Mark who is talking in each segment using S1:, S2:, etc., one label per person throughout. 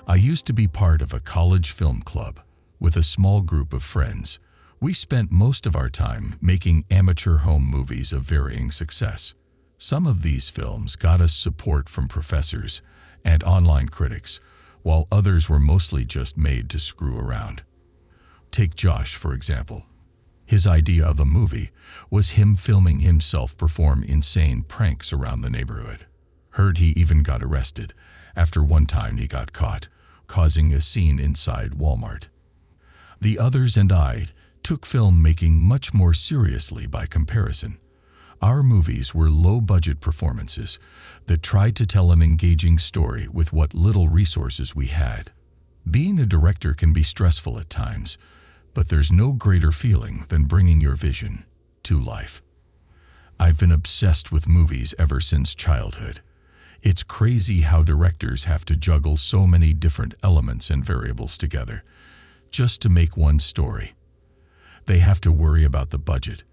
S1: I used to be part of a college film club with a small group of friends. We spent most of our time making amateur home movies of varying success. Some of these films got us support from professors and online critics, while others were mostly just made to screw around. Take Josh, for example. His idea of a movie was him filming himself perform insane pranks around the neighborhood. Heard he even got arrested after one time he got caught causing a scene inside Walmart. The others and I took filmmaking much more seriously by comparison. Our movies were low-budget performances that tried to tell an engaging story with what little resources we had. Being a director can be stressful at times, but there's no greater feeling than bringing your vision to life. I've been obsessed with movies ever since childhood. It's crazy how directors have to juggle so many different elements and variables together just to make one story. They have to worry about the budget,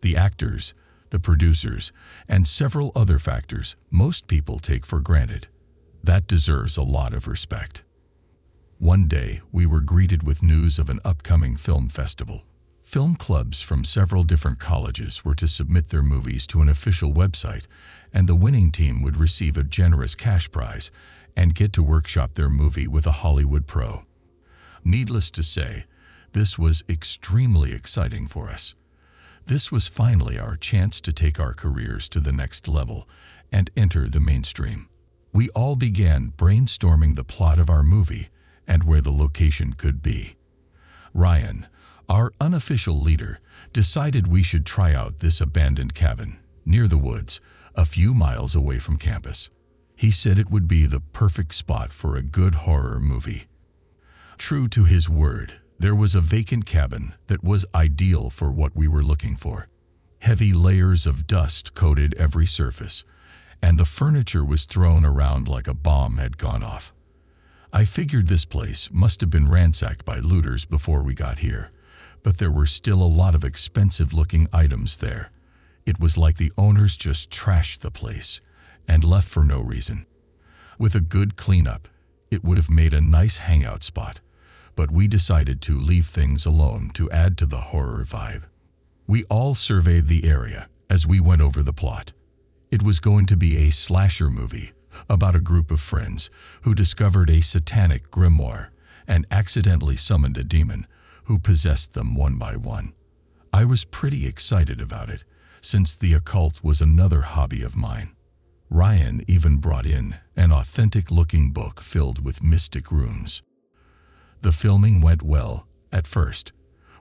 S1: the actors, the producers, and several other factors most people take for granted. That deserves a lot of respect. One day, we were greeted with news of an upcoming film festival. Film clubs from several different colleges were to submit their movies to an official website, and the winning team would receive a generous cash prize and get to workshop their movie with a Hollywood pro. Needless to say, this was extremely exciting for us. This was finally our chance to take our careers to the next level and enter the mainstream. We all began brainstorming the plot of our movie and where the location could be. R.I.N, our unofficial leader, decided we should try out this abandoned cabin near the woods, a few miles away from campus. He said it would be the perfect spot for a good horror movie. True to his word, there was a vacant cabin that was ideal for what we were looking for. Heavy layers of dust coated every surface, and the furniture was thrown around like a bomb had gone off. I figured this place must have been ransacked by looters before we got here, but there were still a lot of expensive-looking items there. It was like the owners just trashed the place and left for no reason. With a good cleanup, it would have made a nice hangout spot, but we decided to leave things alone to add to the horror vibe. We all surveyed the area as we went over the plot. It was going to be a slasher movie about a group of friends who discovered a satanic grimoire and accidentally summoned a demon who possessed them one by one. I was pretty excited about it, since the occult was another hobby of mine. R.I.N even brought in an authentic-looking book filled with mystic runes. The filming went well at first.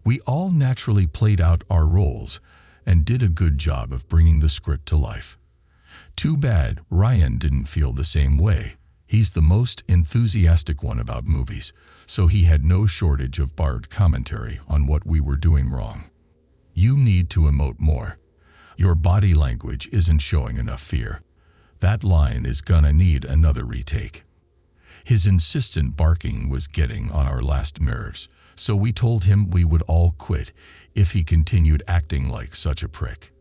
S1: We all naturally played out our roles and did a good job of bringing the script to life. Too bad R.I.N didn't feel the same way. He's the most enthusiastic one about movies, so he had no shortage of barred commentary on what we were doing wrong. You need to emote more. Your body language isn't showing enough fear. That line is gonna need another retake. His insistent barking was getting on our last nerves, so we told him we would all quit if he continued acting like such a prick.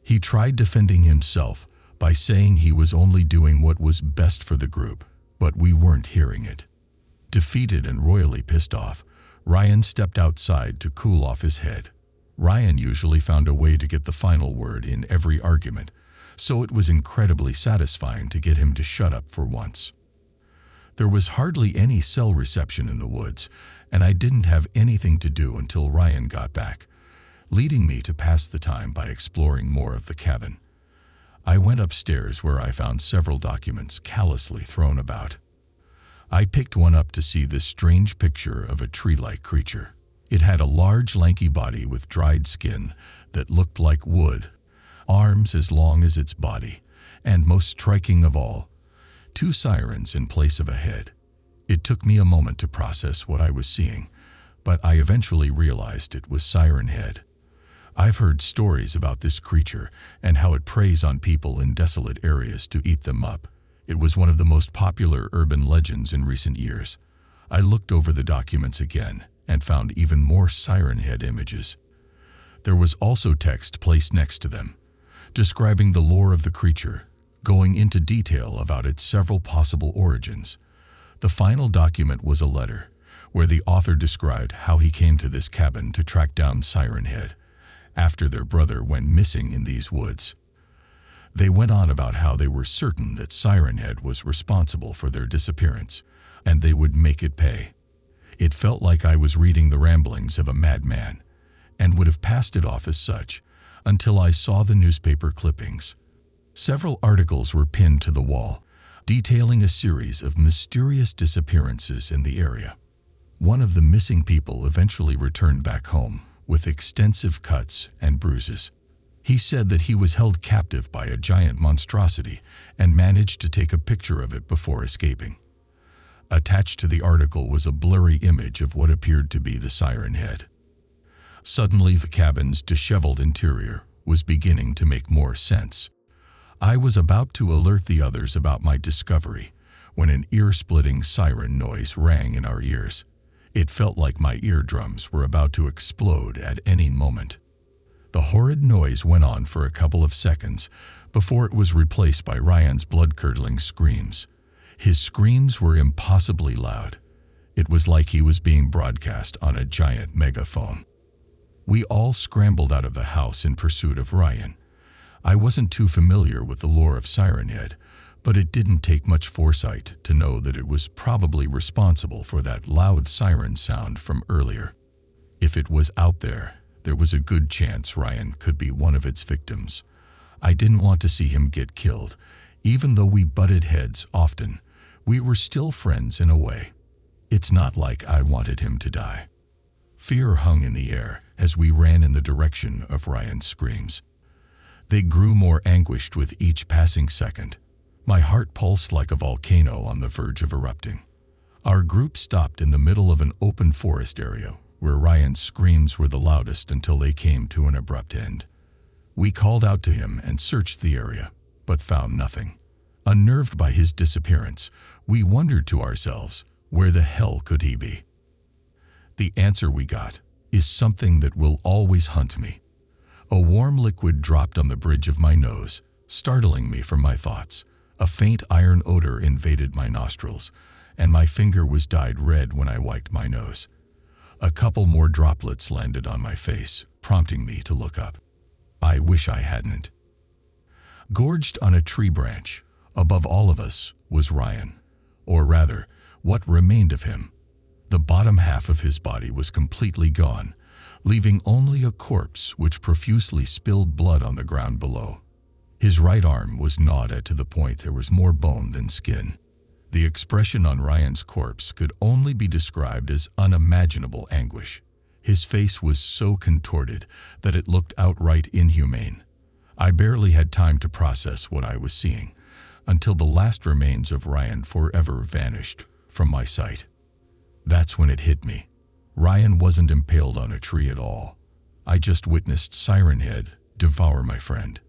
S1: He tried defending himself by saying he was only doing what was best for the group, but we weren't hearing it. Defeated and royally pissed off, R.I.N stepped outside to cool off his head. R.I.N usually found a way to get the final word in every argument, so it was incredibly satisfying to get him to shut up for once. There was hardly any cell reception in the woods, and I didn't have anything to do until R.I.N got back, leading me to pass the time by exploring more of the cabin. I went upstairs where I found several documents callously thrown about. I picked one up to see this strange picture of a tree-like creature. It had a large, lanky body with dried skin that looked like wood, arms as long as its body, and most striking of all, 2 sirens in place of a head. It took me a moment to process what I was seeing, but I eventually realized it was Siren Head. I've heard stories about this creature and how it preys on people in desolate areas to eat them up. It was one of the most popular urban legends in recent years. I looked over the documents again and found even more Siren Head images. There was also text placed next to them, describing the lore of the creature, going into detail about its several possible origins. The final document was a letter, where the author described how he came to this cabin to track down Siren Head, after their brother went missing in these woods. They went on about how they were certain that Siren Head was responsible for their disappearance, and they would make it pay. It felt like I was reading the ramblings of a madman, and would have passed it off as such, until I saw the newspaper clippings. Several articles were pinned to the wall, detailing a series of mysterious disappearances in the area. One of the missing people eventually returned back home with extensive cuts and bruises. He said that he was held captive by a giant monstrosity and managed to take a picture of it before escaping. Attached to the article was a blurry image of what appeared to be the Siren Head. Suddenly, the cabin's disheveled interior was beginning to make more sense. I was about to alert the others about my discovery when an ear-splitting siren noise rang in our ears. It felt like my eardrums were about to explode at any moment. The horrid noise went on for a couple of seconds before it was replaced by R.I.N's blood-curdling screams. His screams were impossibly loud. It was like he was being broadcast on a giant megaphone. We all scrambled out of the house in pursuit of R.I.N. I wasn't too familiar with the lore of Siren Head, but it didn't take much foresight to know that it was probably responsible for that loud siren sound from earlier. If it was out there was a good chance R.I.N. could be one of its victims. I didn't want to see him get killed. Even though we butted heads often, we were still friends in a way. It's not like I wanted him to die. Fear hung in the air as we ran in the direction of R.I.N's screams. They grew more anguished with each passing second. My heart pulsed like a volcano on the verge of erupting. Our group stopped in the middle of an open forest area where R.I.N's screams were the loudest until they came to an abrupt end. We called out to him and searched the area, but found nothing. Unnerved by his disappearance, we wondered to ourselves, where the hell could he be? The answer we got is something that will always haunt me. A warm liquid dropped on the bridge of my nose, startling me from my thoughts. A faint iron odor invaded my nostrils, and my finger was dyed red when I wiped my nose. A couple more droplets landed on my face, prompting me to look up. I wish I hadn't. Gorged on a tree branch, above all of us, was R.I.N., or rather, what remained of him. The bottom half of his body was completely gone, leaving only a corpse which profusely spilled blood on the ground below. His right arm was gnawed at to the point there was more bone than skin. The expression on R.I.N's corpse could only be described as unimaginable anguish. His face was so contorted that it looked outright inhumane. I barely had time to process what I was seeing, until the last remains of R.I.N. forever vanished from my sight. That's when it hit me. R.I.N. wasn't impaled on a tree at all. I just witnessed Siren Head devour my friend.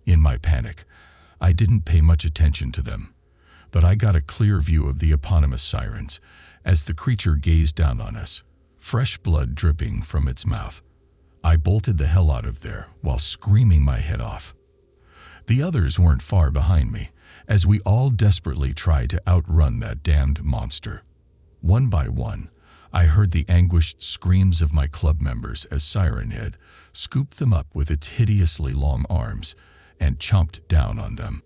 S1: In my panic, I didn't pay much attention to them, but I got a clear view of the eponymous sirens as the creature gazed down on us, fresh blood dripping from its mouth. I bolted the hell out of there while screaming my head off. The others weren't far behind me, as we all desperately tried to outrun that damned monster. One by one, I heard the anguished screams of my club members as Siren Head scooped them up with its hideously long arms and chomped down on them.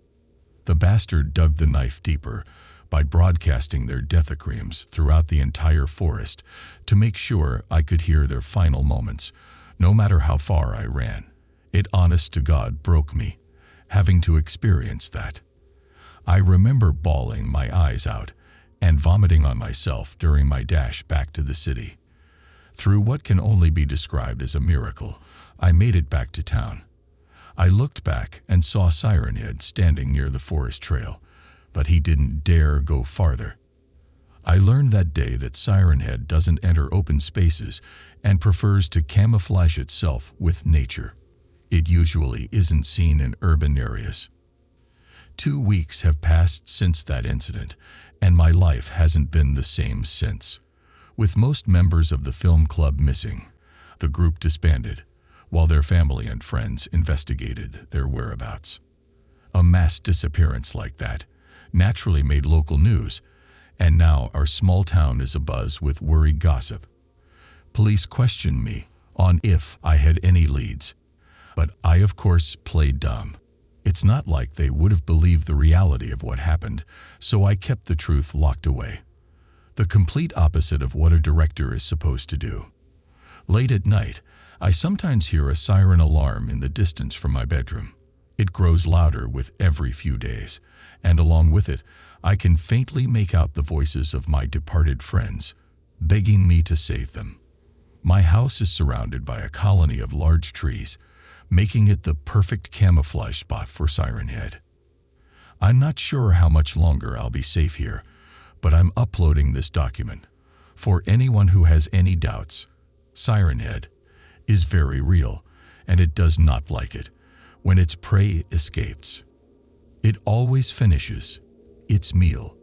S1: The bastard dug the knife deeper by broadcasting their deathacreams throughout the entire forest to make sure I could hear their final moments, no matter how far I ran. It honest to God broke me, having to experience that. I remember bawling my eyes out and vomiting on myself during my dash back to the city. Through what can only be described as a miracle, I made it back to town. I looked back and saw Siren Head standing near the forest trail, but he didn't dare go farther. I learned that day that Siren Head doesn't enter open spaces and prefers to camouflage itself with nature. It usually isn't seen in urban areas. 2 weeks have passed since that incident, and my life hasn't been the same since. With most members of the film club missing, the group disbanded, while their family and friends investigated their whereabouts. A mass disappearance like that naturally made local news, And now our small town is abuzz with worried gossip. Police questioned me on if I had any leads. But I, of course, played dumb. It's not like they would have believed the reality of what happened, so I kept the truth locked away. The complete opposite of what a director is supposed to do. Late at night, I sometimes hear a siren alarm in the distance from my bedroom. It grows louder with every few days, and along with it, I can faintly make out the voices of my departed friends, begging me to save them. My house is surrounded by a colony of large trees, making it the perfect camouflage spot for Siren Head. I'm not sure how much longer I'll be safe here, but I'm uploading this document. For anyone who has any doubts, Siren Head is very real, and it does not like it when its prey escapes. It always finishes its meal